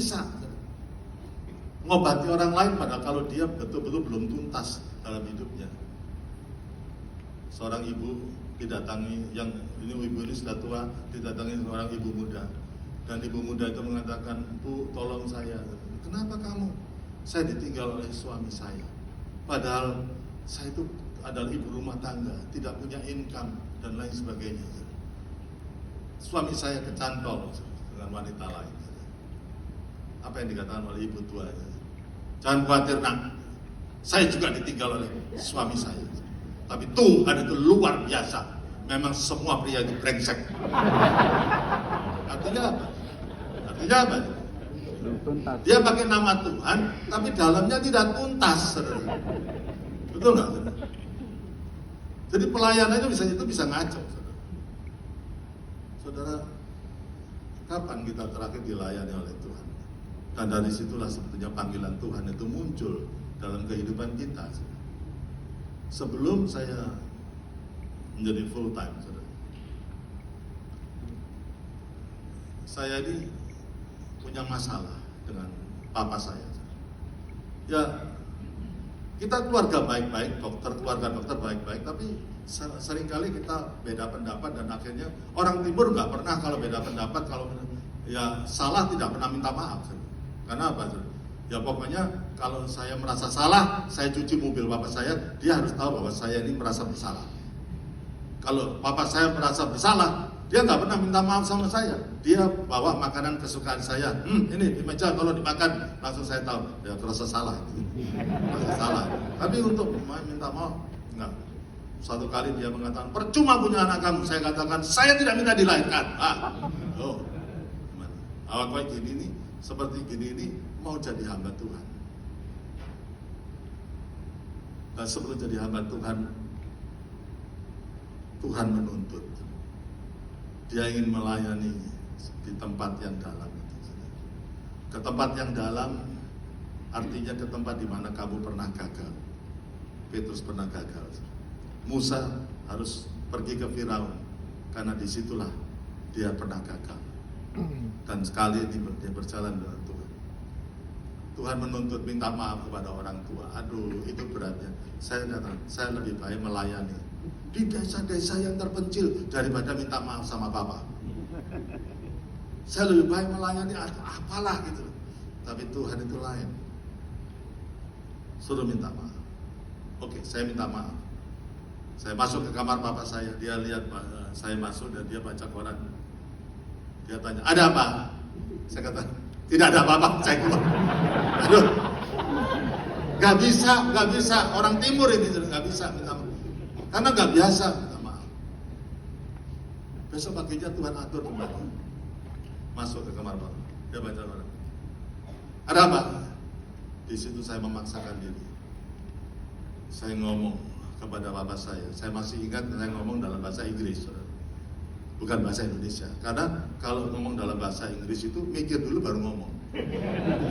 bisa ngobati orang lain padahal kalau dia betul-betul belum tuntas dalam hidupnya. Seorang ibu didatangi, yang ibu ini sudah tua, didatangi seorang ibu muda, dan ibu muda itu mengatakan, "Bu, tolong saya." "Kenapa kamu?" "Saya ditinggal oleh suami saya. Padahal saya itu adalah ibu rumah tangga, tidak punya income dan lain sebagainya. Suami saya kecantol dengan wanita lain." Apa yang dikatakan oleh ibu tua? "Jangan khawatir nak, saya juga ditinggal oleh suami saya. Tapi Tuhan itu luar biasa. Memang semua pria itu brengsek." Artinya apa? Artinya apa? Dia pakai nama Tuhan, tapi dalamnya tidak tuntas. Saudara. Betul nggak? Jadi pelayanan itu bisa ngaco. Saudara, kapan kita terakhir dilayani oleh Tuhan? Dan dari situlah sebetulnya panggilan Tuhan itu muncul dalam kehidupan kita. Sebelum saya menjadi full time, saya ini punya masalah dengan papa saya. Ya, kita keluarga baik-baik, keluarga dokter baik-baik, tapi seringkali kita beda pendapat dan akhirnya orang timur nggak pernah kalau beda pendapat, kalau ya salah tidak pernah minta maaf. Karena apa? Ya pokoknya kalau saya merasa salah, saya cuci mobil papa saya, dia harus tahu bahwa saya ini merasa bersalah. Kalau papa saya merasa bersalah, dia nggak pernah minta maaf sama saya. Dia bawa makanan kesukaan saya, ini di meja kalau dimakan, langsung saya tahu, ya terasa salah. Terasa salah. Tapi untuk minta maaf, enggak. Suatu kali dia mengatakan, "Percuma punya anak kamu." Saya katakan, "Saya tidak minta dilahirkan." Awak gini nih, seperti gini ini mau jadi hamba Tuhan. Dan sebelum jadi hamba Tuhan, Tuhan menuntut. Dia ingin melayani di tempat yang dalam. Ke tempat yang dalam artinya ke tempat di mana kamu pernah gagal. Petrus pernah gagal. Musa harus pergi ke Firaun karena disitulah dia pernah gagal. Dan sekali ini dia berjalan dengan Tuhan. Tuhan menuntut minta maaf kepada orang tua. Aduh, itu beratnya. Saya lebih baik melayani di desa-desa yang terpencil daripada minta maaf sama papa. Saya lebih baik melayani apalah gitu. Tapi Tuhan itu lain. Suruh minta maaf. Oke, saya minta maaf. Saya masuk ke kamar papa saya, dia lihat saya masuk dan dia baca koran. Dia tanya, "Ada apa?" Saya kata, "Tidak ada apa-apa." Saya keluar. Aduh, nggak bisa. Orang timur ini nggak bisa minta maaf. Karena nggak biasa minta maaf. Besok paginya Tuhan atur kembali. Masuk ke kamar papa. Dia baca koran. "Ada apa?" Di situ saya memaksakan diri. Saya ngomong kepada bapak saya masih ingat saya ngomong dalam bahasa Inggris, bukan bahasa Indonesia. Karena kalau ngomong dalam bahasa Inggris itu mikir dulu baru ngomong.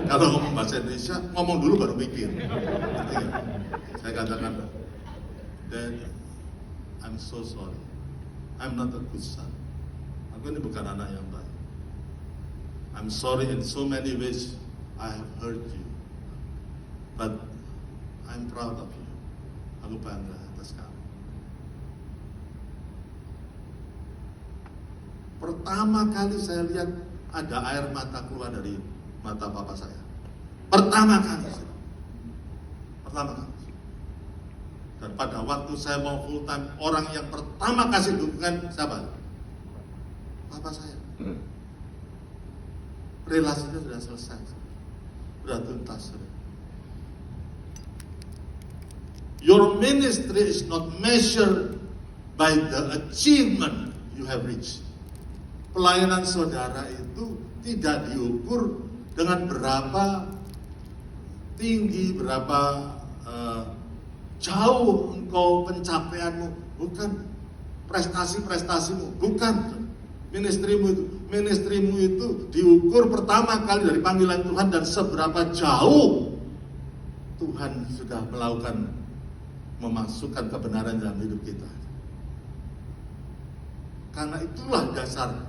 Kalau ngomong bahasa Indonesia, ngomong dulu baru mikir. Saya katakan, "Dad, I'm so sorry. I'm not a good son. Aku ini bukan anak yang baik. I'm sorry in so many ways I have hurt you. But I'm proud of you. Aku bangga atas kamu." Pertama kali saya lihat ada air mata keluar dari mata papa saya. Pertama kali. Dan pada waktu saya mau full time, orang yang pertama kasih dukungan siapa? Papa saya. Relasinya sudah selesai, sudah tuntas. Your ministry is not measured by the achievement you have reached. Pelayanan saudara itu tidak diukur dengan berapa tinggi, berapa jauh engkau pencapaianmu, bukan prestasi-prestasimu, bukan ministrimu itu diukur pertama kali dari panggilan Tuhan dan seberapa jauh Tuhan sudah memasukkan kebenaran dalam hidup kita. Karena itulah dasar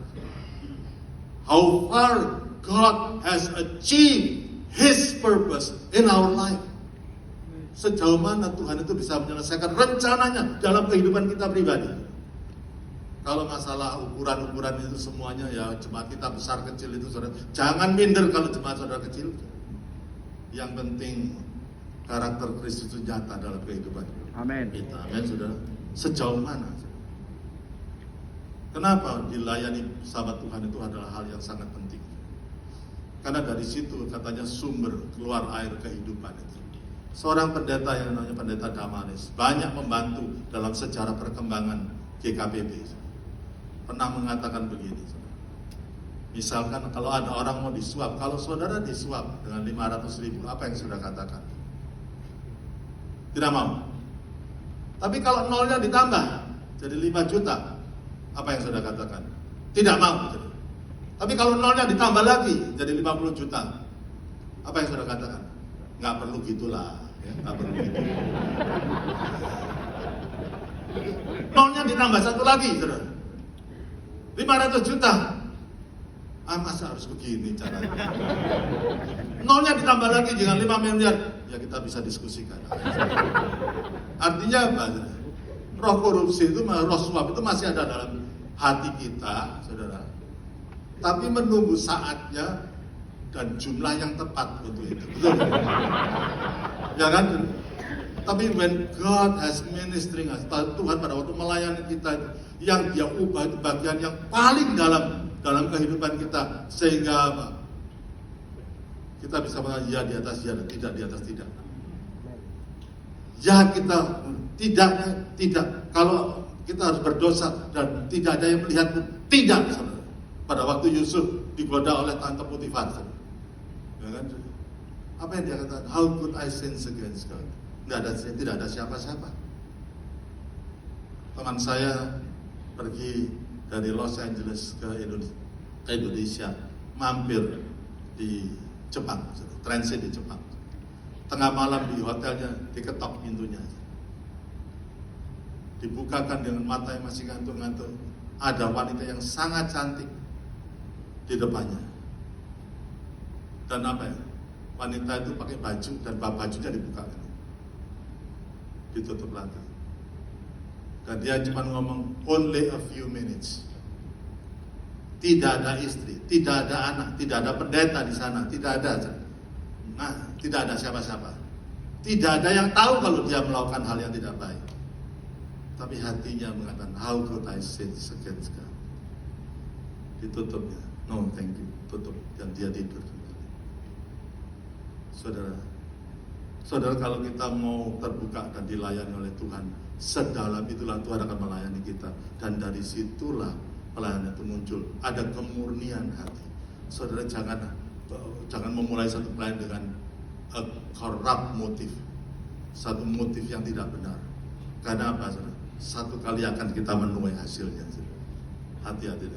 how far God has achieved His purpose in our life. Sejauh mana Tuhan itu bisa menyelesaikan rencananya dalam kehidupan kita pribadi. Kalau masalah ukuran-ukuran itu semuanya ya jemaat kita besar kecil itu saudara, jangan minder kalau jemaat saudara kecil. Yang penting karakter Kristus itu nyata dalam kehidupan kita. Amin, saudara. Sejauh mana? Kenapa dilayani sama Tuhan itu adalah hal yang sangat penting? Karena dari situ katanya sumber keluar air kehidupan itu. Seorang pendeta yang namanya pendeta Damaris banyak membantu dalam sejarah perkembangan GKPB. Pernah mengatakan begini, misalkan kalau ada orang mau disuap, kalau saudara disuap dengan 500.000, apa yang saudara katakan? Tidak mau. Tapi kalau nolnya ditambah jadi 5 juta, apa yang saudara katakan? Tidak mau. Tapi kalau nolnya ditambah lagi jadi 50 juta, apa yang saudara katakan? Nggak perlu gitulah, ya, nggak perlu gitu. Nolnya ditambah 1 lagi, saudara. 500 juta. Masa harus begini caranya? Nolnya ditambah lagi dengan 5 miliar. Ya kita bisa diskusikan. Artinya apa? Roh korupsi itu, roh suap itu masih ada dalam hati kita, saudara. Tapi menunggu saatnya dan jumlah yang tepat untuk itu. Betul? Ya kan? Tapi when God has ministering us, Tuhan pada waktu melayani kita, yang Dia ubah itu bagian yang paling dalam kehidupan kita, sehingga apa? Kita bisa mengatakan ya di atas ya, tidak di atas tidak. Ya kita tidak. Kalau kita harus berdosa dan tidak ada yang melihat pun tidak. Saudara. Pada waktu Yusuf digoda oleh tante Potifar, ya kan? Apa yang dia katakan? How could I sin against God? Tidak ada siapa-siapa. Teman saya pergi dari Los Angeles ke Indonesia, mampir di Jepang, transit di Jepang. Tengah malam di hotelnya diketok pintunya, dibukakan dengan mata yang masih ngantuk-ngantuk. Ada wanita yang sangat cantik di depannya. Dan apa ya? Wanita itu pakai baju dan bajunya dibukakan, ditutup lagi. Dan dia cuma ngomong only a few minutes. Tidak ada istri, tidak ada anak, tidak ada pendeta di sana, tidak ada. Nah, tidak ada siapa-siapa. Tidak ada yang tahu kalau dia melakukan hal yang tidak baik. Tapi hatinya mengatakan, how could I sin against God? Ditutupnya, no thank you, tutup. Dan dia tidur. Saudara, kalau kita mau terbuka dan dilayani oleh Tuhan, sedalam itulah Tuhan akan melayani kita. Dan dari situlah pelayanan itu muncul. Ada kemurnian hati. Saudara, jangan memulai satu pelayanan dengan corrupt motif. Satu motif yang tidak benar. Karena apa, saudara? Satu kali akan kita menuai hasilnya. Hati-hati.